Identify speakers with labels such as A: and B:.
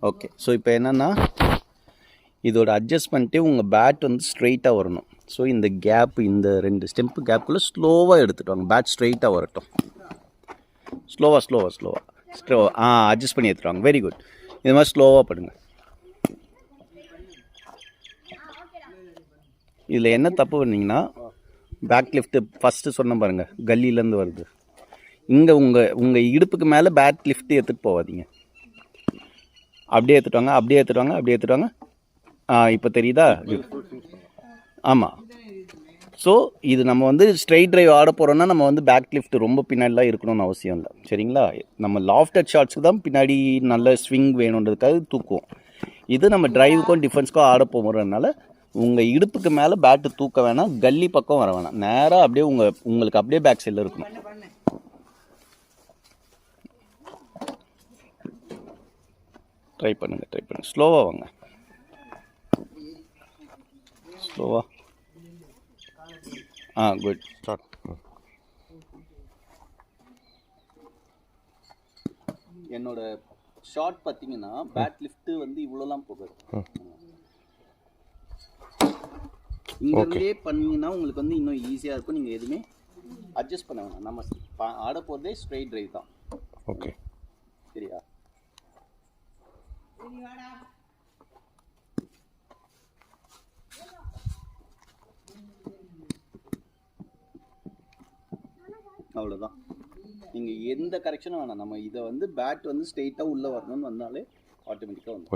A: Okay. So இப்போ என்னென்னா இதோட அட்ஜஸ்ட்மெண்ட்டே உங்கள் பேட் வந்து ஸ்ட்ரெயிட்டாக வரணும். ஸோ இந்த கேப், இந்த 2 ஸ்டெம்ப்பு கேப்புக்குள்ளே ஸ்லோவாக எடுத்துகிட்டு வாங்க. பேட் ஸ்ட்ரெயிட்டாக வரட்டும். ஸ்லோவாக அட்ஜஸ்ட் பண்ணி எடுத்துட்டு வாங்க. Very good. இது மாதிரி ஸ்லோவாக பண்ணுங்க. இதில் என்ன தப்பு பண்ணீங்கன்னா, பேக் லிஃப்ட்டு ஃபஸ்ட்டு சொன்ன பாருங்கள், கல்லிலேருந்து வருது. இங்கே உங்கள் இடுப்புக்கு மேலே பேட் லிஃப்ட்டு எடுத்துகிட்டு போகாதீங்க. அப்படியே எடுத்துகிட்டு வாங்க. இப்போ தெரியுதா? ஆமாம். ஸோ இது நம்ம வந்து ஸ்ட்ரெயிட் ட்ரைவ் ஆட போகிறோன்னா நம்ம வந்து பேக் லிஃப்ட் ரொம்ப பின்னாடிலாம் இருக்கணும்னு அவசியம் இல்லை. சரிங்களா? நம்ம லாஃப்டட் ஷாட்ஸுக்கு தான் பின்னாடி நல்ல ஸ்விங் வேணுன்றதுக்காக தூக்குவோம். இது நம்ம டிரைவுக்கும் டிஃபென்ஸ்க்கும் ஆட போகிறதுனால உங்கள் இடுப்புக்கு மேலே பேட்டு தூக்க வேணாம், கல்லி பக்கம் வர வேணாம். நேராக அப்படியே உங்களுக்கு அப்படியே பேக் சைடில் இருக்கணும். ட்ரை பண்ணுங்கள். ஸ்லோவாக வாங்க. குட். ஸ்டார்ட். என்னோட ஷாட் பார்த்தீங்கன்னா பேட் லிஃப்ட்டு வந்து இவ்வளோலாம் போகாது. இங்கே பண்ணீங்கன்னா உங்களுக்கு வந்து இன்னும் ஈஸியாக இருக்கும். நீங்கள் எதுவுமே அட்ஜஸ்ட் பண்ண வேணாம். நம்ம ஆட போகிறதே ஸ்ட்ரெயிட் ட்ரைவ் தான்.
B: ஓகே,
A: சரியா? அவ்வளோதான். நீங்கள் எந்த கரெக்ஷனும் வேணாம். நம்ம இதை வந்து பேட் வந்து ஸ்ட்ரெயிட்டாக உள்ளே வரணும்னு வந்தாலே ஆட்டோமேட்டிக்காக வந்து